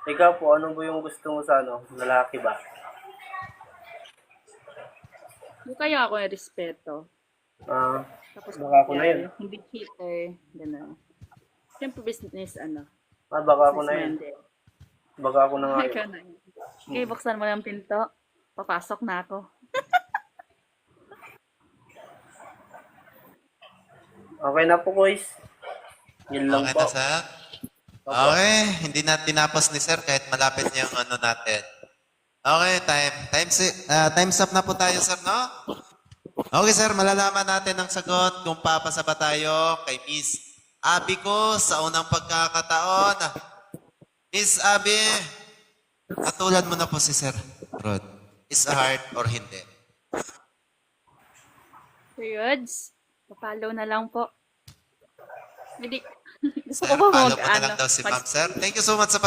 Ikaw po, ano ba yung gusto mo sa ano? Lalaki ba? Yung kaya ako yung respeto. Ah, Tapos baka ako na yun. loyal, hindi cheater, gano'n. Siyempre business, Baka ako na yun. businessman din. Baka ako na nga yun. Ikaw na yun. Okay, buksan mo yung pinto. Papasok na ako. Okay na po, guys. Yun lang Okay po. na, sir? Opo. Okay, hindi na tinapos ni sir kahit malapit niya yung ano natin. Okay, time's up na po tayo, sir, no? Okay, sir, malalaman natin ang sagot kung papasa ba tayo kay Miss Abby ko sa unang pagkakataon. Miss Abby, katulad mo na po si Sir Rod. Is a heart or hindi? Periods, papalo na lang po. Hindi, gusto Sir, ko po follow mo na lang daw si mag Ma'am, sir. Thank you so much sa